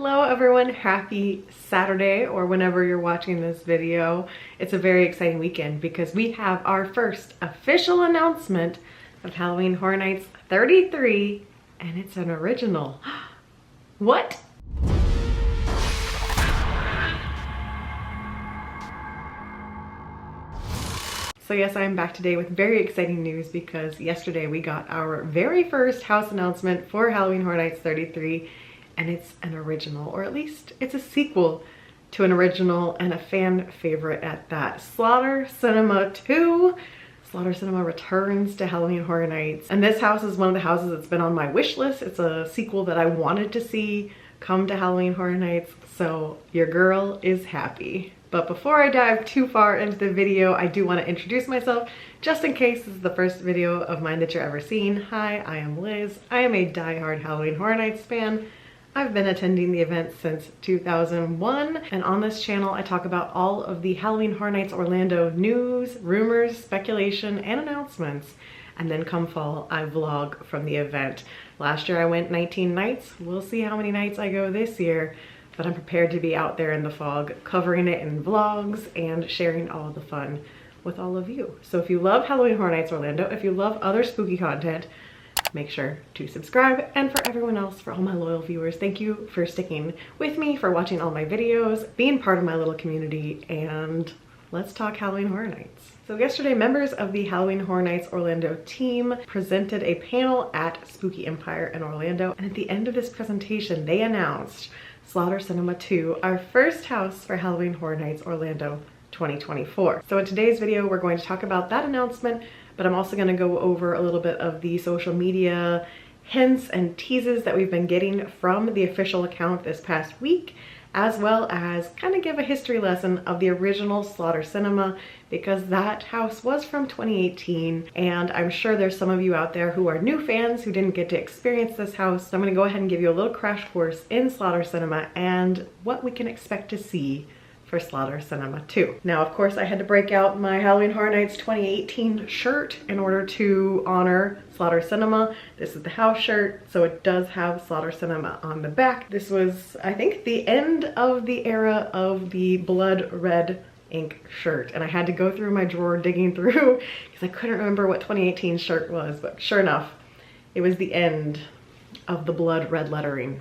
Hello everyone, happy Saturday or whenever you're watching this video. It's a very exciting weekend because we have our first official announcement of Halloween Horror Nights 33 and it's an original. What? So yes, I am back today with very exciting news because yesterday we got our very first house announcement for Halloween Horror Nights 33 and it's an original, or at least it's a sequel to an original and a fan favorite at that. Slaughter Sinema 2. Slaughter Sinema returns to Halloween Horror Nights. And this house is one of the houses that's been on my wish list. It's a sequel that I wanted to see come to Halloween Horror Nights, so your girl is happy. But before I dive too far into the video, I do want to introduce myself just in case this is the first video of mine that you're ever seen. Hi, I am Liz. I am a diehard Halloween Horror Nights fan. I've been attending the event since 2001, and on this channel I talk about all of the Halloween Horror Nights Orlando news, rumors, speculation, and announcements. And then come fall, I vlog from the event. Last year I went 19 nights. We'll see how many nights I go this year, but I'm prepared to be out there in the fog, covering it in vlogs and sharing all the fun with all of you. So if you love Halloween Horror Nights Orlando, if you love other spooky content, make sure to subscribe. And for everyone else, for all my loyal viewers, thank you for sticking with me, for watching all my videos, being part of my little community, and let's talk Halloween Horror Nights. So yesterday, members of the Halloween Horror Nights Orlando team presented a panel at Spooky Empire in Orlando, and at the end of this presentation, they announced Slaughter Sinema 2, our first house for Halloween Horror Nights Orlando 2024. So in today's video, we're going to talk about that announcement, but I'm also going to go over a little bit of the social media hints and teases that we've been getting from the official account this past week, as well as kind of give a history lesson of the original Slaughter Sinema, because that house was from 2018, and I'm sure there's some of you out there who are new fans who didn't get to experience this house. So I'm going to go ahead and give you a little crash course in Slaughter Sinema and what we can expect to see for Slaughter Sinema 2. Now, of course, I had to break out my Halloween Horror Nights 2018 shirt in order to honor Slaughter Sinema. This is the house shirt, so it does have Slaughter Sinema on the back. This was, I think, the end of the era of the blood red ink shirt, and I had to go through my drawer digging through because I couldn't remember what 2018 shirt was, but sure enough, it was the end of the blood red lettering.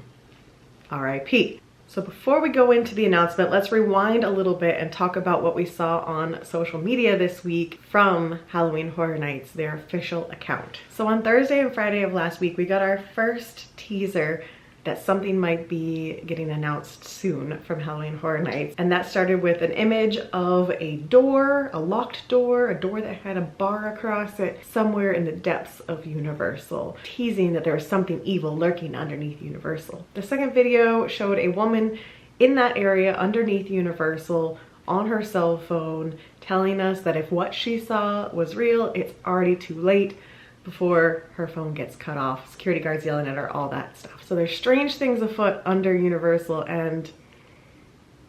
R.I.P. So before we go into the announcement, let's rewind a little bit and talk about what we saw on social media this week from Halloween Horror Nights, their official account. So on Thursday and Friday of last week, we got our first teaser that something might be getting announced soon from Halloween Horror Nights. And that started with an image of a door, a locked door, a door that had a bar across it somewhere in the depths of Universal, teasing that there was something evil lurking underneath Universal. The second video showed a woman in that area underneath Universal on her cell phone, telling us that if what she saw was real, it's already too late, before her phone gets cut off, security guards yelling at her, all that stuff. So there's strange things afoot under Universal, and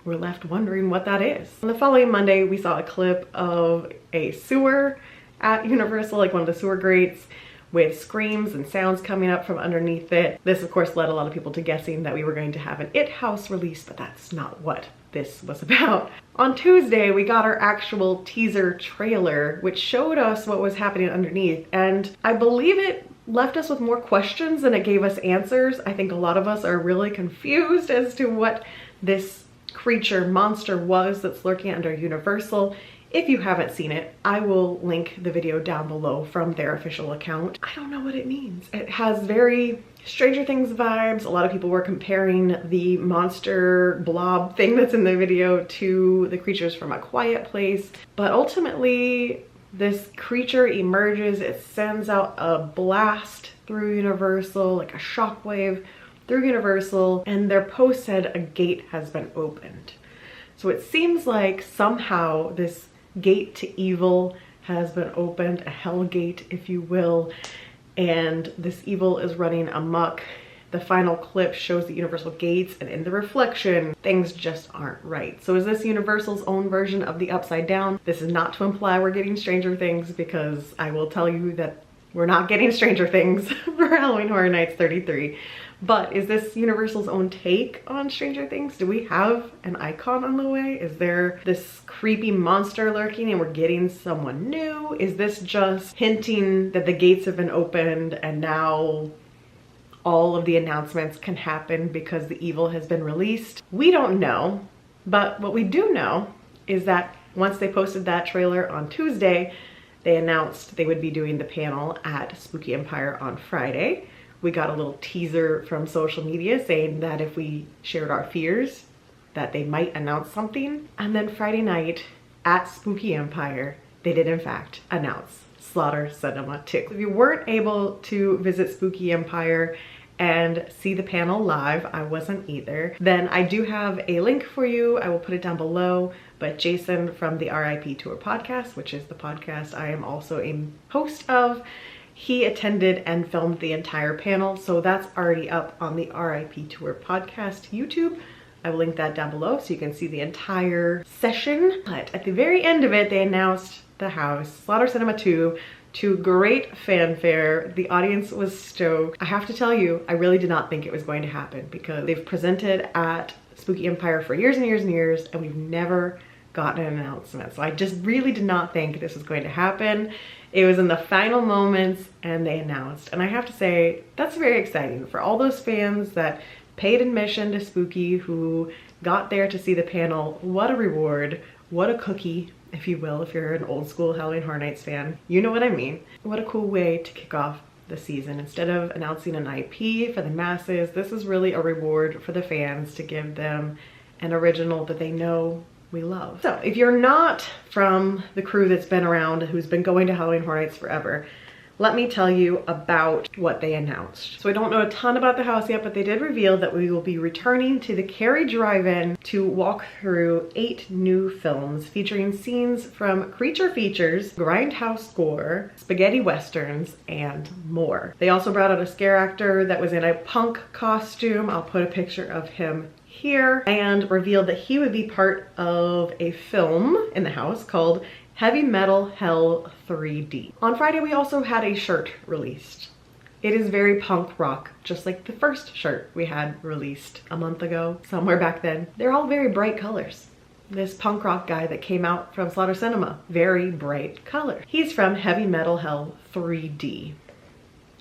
we're left wondering what that is. On the following Monday, we saw a clip of a sewer at Universal, like one of the sewer grates, with screams and sounds coming up from underneath it. This, of course, led a lot of people to guessing that we were going to have an It house release, but that's not what this was about. On Tuesday, we got our actual teaser trailer, which showed us what was happening underneath, and I believe it left us with more questions than it gave us answers. I think a lot of us are really confused as to what this creature monster was that's lurking under Universal. If you haven't seen it, I will link the video down below from their official account. I don't know what it means. It has very Stranger Things vibes. A lot of people were comparing the monster blob thing that's in the video to the creatures from A Quiet Place. But ultimately, this creature emerges, it sends out a blast through Universal, like a shockwave through Universal, and their post said a gate has been opened. So it seems like somehow this gate to evil has been opened, a hell gate, if you will, and this evil is running amok. The final clip shows the Universal gates, and in the reflection, things just aren't right. So is this Universal's own version of the Upside Down? This is not to imply we're getting Stranger Things, because I will tell you that we're not getting Stranger Things for Halloween Horror Nights 33. But is this Universal's own take on Stranger Things? Do we have an icon on the way? Is there this creepy monster lurking and we're getting someone new? Is this just hinting that the gates have been opened and now all of the announcements can happen because the evil has been released? We don't know, but what we do know is that once they posted that trailer on Tuesday, they announced they would be doing the panel at Spooky Empire on Friday. We got a little teaser from social media saying that if we shared our fears, that they might announce something. And then Friday night at Spooky Empire, they did in fact announce Slaughter Sinema 2. If you weren't able to visit Spooky Empire and see the panel live, I wasn't either, then I do have a link for you. I will put it down below. But Jason from the RIP Tour podcast, which is the podcast I am also a host of, he attended and filmed the entire panel. So that's already up on the RIP Tour podcast YouTube. I will link that down below so you can see the entire session. But at the very end of it, they announced the house, Slaughter Sinema 2, to great fanfare. The audience was stoked. I have to tell you, I really did not think it was going to happen because they've presented at Spooky Empire for years and years and years, and we've never gotten an announcement. So I just really did not think this was going to happen. It was in the final moments and they announced. And I have to say, that's very exciting for all those fans that paid admission to Spooky, who got there to see the panel. What a reward, what a cookie, if you will, if you're an old school Halloween Horror Nights fan. You know what I mean. What a cool way to kick off the season. Instead of announcing an IP for the masses, this is really a reward for the fans to give them an original that they know we love. So if you're not from the crew that's been around, who's been going to Halloween Horror Nights forever, let me tell you about what they announced. So I don't know a ton about the house yet, but they did reveal that we will be returning to the Cary Drive-In to walk through 8 new films featuring scenes from Creature Features, Grindhouse Gore, Spaghetti Westerns, and more. They also brought out a scare actor that was in a punk costume. I'll put a picture of him here, and revealed that he would be part of a film in the house called Heavy Metal Hell 3D. On Friday, we also had a shirt released. It is very punk rock, just like the first shirt we had released a month ago, somewhere back then. They're all very bright colors. This punk rock guy that came out from Slaughter Sinema, very bright color. He's from Heavy Metal Hell 3D.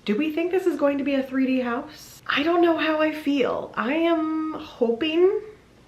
Do we think this is going to be a 3D house? I don't know how I feel. I am hoping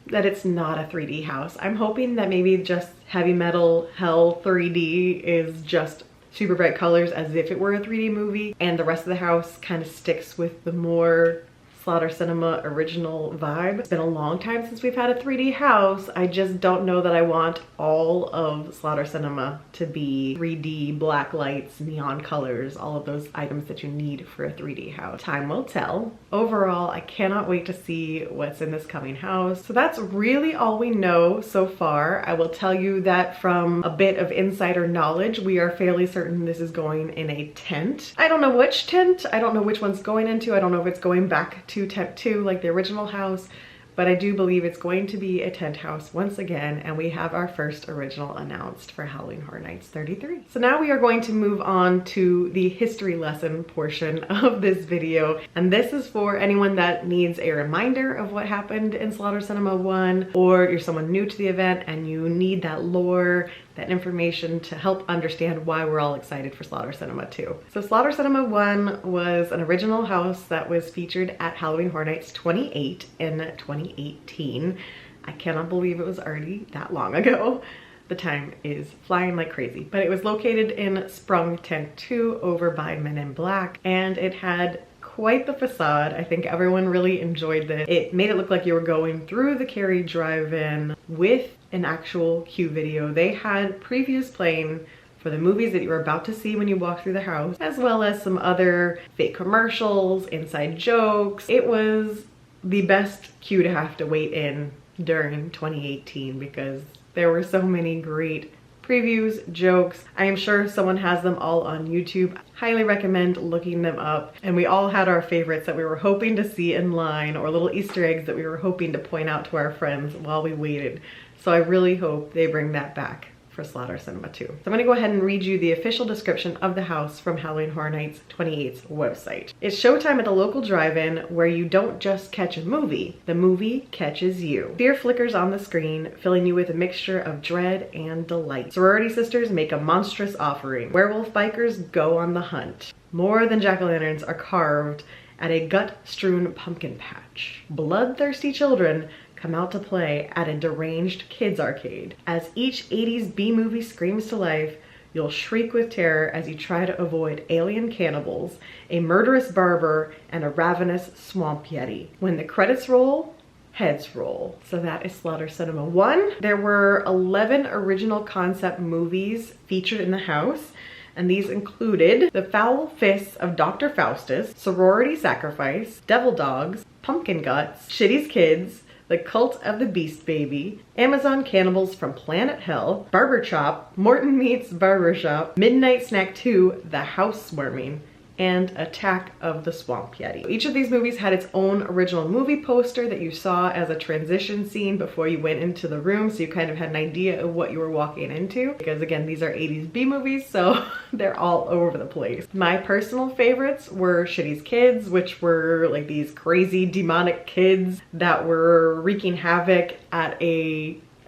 that it's not a 3D house. I'm hoping that maybe just Heavy Metal Hell 3D is just super bright colors as if it were a 3D movie, and the rest of the house kind of sticks with the more Slaughter Sinema original vibe. It's been a long time since we've had a 3D house. I just don't know that I want all of Slaughter Sinema to be 3D, black lights, neon colors, all of those items that you need for a 3D house. Time will tell. Overall, I cannot wait to see what's in this coming house. So that's really all we know so far. I will tell you that from a bit of insider knowledge, we are fairly certain this is going in a tent. I don't know which tent. I don't know which one's going into. I don't know if it's going back to tent 2 like the original house, but I do believe it's going to be a tent house once again, and we have our first original announced for Halloween Horror Nights 33. So now we are going to move on to the history lesson portion of this video, and this is for anyone that needs a reminder of what happened in Slaughter Sinema 1, or you're someone new to the event and you need that lore, that information to help understand why we're all excited for Slaughter Sinema 2. So Slaughter Sinema 1 was an original house that was featured at Halloween Horror Nights 28 in 2018. I cannot believe it was already that long ago. The time is flying like crazy. But it was located in Sprung Tent 2 over by Men in Black, and it had quite the facade. I think everyone really enjoyed this. It made it look like you were going through the Cary Drive-In with an actual Q video. They had previews playing for the movies that you were about to see when you walk through the house, as well as some other fake commercials, inside jokes. It was the best Q to have to wait in during 2018 because there were so many great previews, jokes. I am sure someone has them all on YouTube. Highly recommend looking them up. And we all had our favorites that we were hoping to see in line, or little Easter eggs that we were hoping to point out to our friends while we waited. So I really hope they bring that back for Slaughter Sinema 2. So I'm gonna go ahead and read you the official description of the house from Halloween Horror Nights 28's website. It's showtime at the local drive-in where you don't just catch a movie, the movie catches you. Fear flickers on the screen, filling you with a mixture of dread and delight. Sorority sisters make a monstrous offering. Werewolf bikers go on the hunt. More than jack-o'-lanterns are carved at a gut-strewn pumpkin patch. Bloodthirsty children come out to play at a deranged kids arcade. As each 80s B-movie screams to life, you'll shriek with terror as you try to avoid alien cannibals, a murderous barber, and a ravenous swamp yeti. When the credits roll, heads roll. So that is Slaughter Sinema 1. There were 11 original concept movies featured in the house, and these included The Foul Fists of Dr. Faustus, Sorority Sacrifice, Devil Dogs, Pumpkin Guts, Shitty's Kids, The Cult of the Beast Baby, Amazon Cannibals from Planet Hell, Barber Chop, Morton Meets Barbershop, Midnight Snack 2, The House Swarming, and Attack of the Swamp Yeti. Each of these movies had its own original movie poster that you saw as a transition scene before you went into the room, so you kind of had an idea of what you were walking into. Because again, these are 80s B movies, so they're all over the place. My personal favorites were Shitty's Kids, which were like these crazy demonic kids that were wreaking havoc at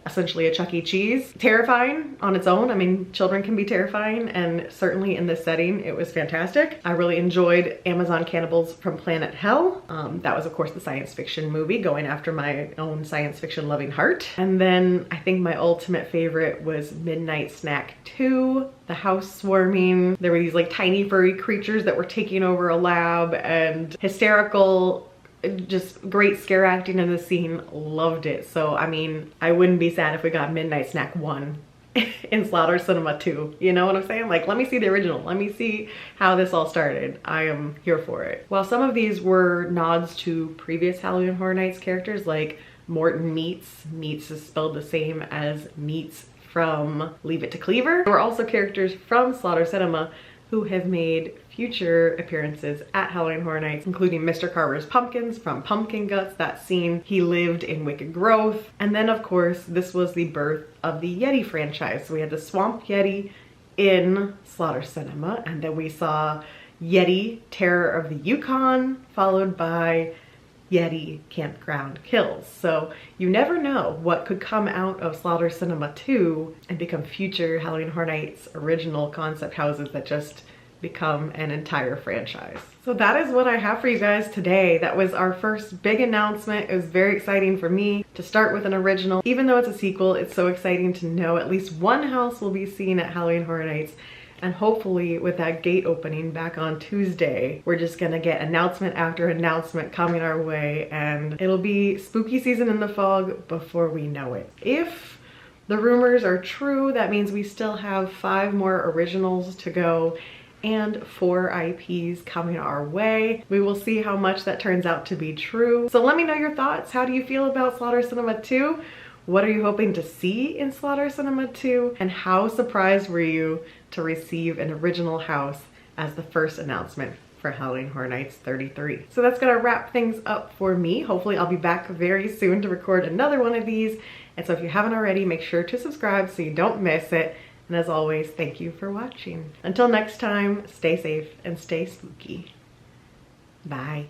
essentially a Chuck E. Cheese. Terrifying on its own. I mean, children can be terrifying, and certainly in this setting, it was fantastic. I really enjoyed Amazon Cannibals from Planet Hell. That was, of course, the science fiction movie, going after my own science fiction loving heart. And then I think my ultimate favorite was Midnight Snack 2, The House Swarming. There were these like tiny furry creatures that were taking over a lab, and hysterical, just great scare acting in the scene. Loved it. So I mean, I wouldn't be sad if we got Midnight Snack 1 in Slaughter Sinema 2. You know what I'm saying? Like, let me see the original. Let me see how this all started. I am here for it. While some of these were nods to previous Halloween Horror Nights characters, like Morton Meets is spelled the same as Meats from Leave It to Cleaver, there were also characters from Slaughter Sinema who have made future appearances at Halloween Horror Nights, including Mr. Carver's Pumpkins from Pumpkin Guts, that scene he lived in Wicked Growth. And then of course, this was the birth of the Yeti franchise. So we had the Swamp Yeti in Slaughter Sinema, and then we saw Yeti Terror of the Yukon, followed by Yeti Campground Kills. So you never know what could come out of Slaughter Sinema 2 and become future Halloween Horror Nights original concept houses that just become an entire franchise. So that is what I have for you guys today. That was our first big announcement. It was very exciting for me to start with an original. Even though it's a sequel, it's so exciting to know at least one house will be seen at Halloween Horror Nights. And hopefully with that gate opening back on Tuesday, we're just gonna get announcement after announcement coming our way, and it'll be spooky season in the fog before we know it. If the rumors are true, that means we still have 5 more originals to go and 4 IPs coming our way. We will see how much that turns out to be true. So let me know your thoughts. How do you feel about Slaughter Sinema 2? What are you hoping to see in Slaughter Sinema 2? And how surprised were you to receive an original house as the first announcement for Halloween Horror Nights 33? So that's gonna wrap things up for me. Hopefully I'll be back very soon to record another one of these. And so if you haven't already, make sure to subscribe so you don't miss it. And as always, thank you for watching. Until next time, stay safe and stay spooky. Bye.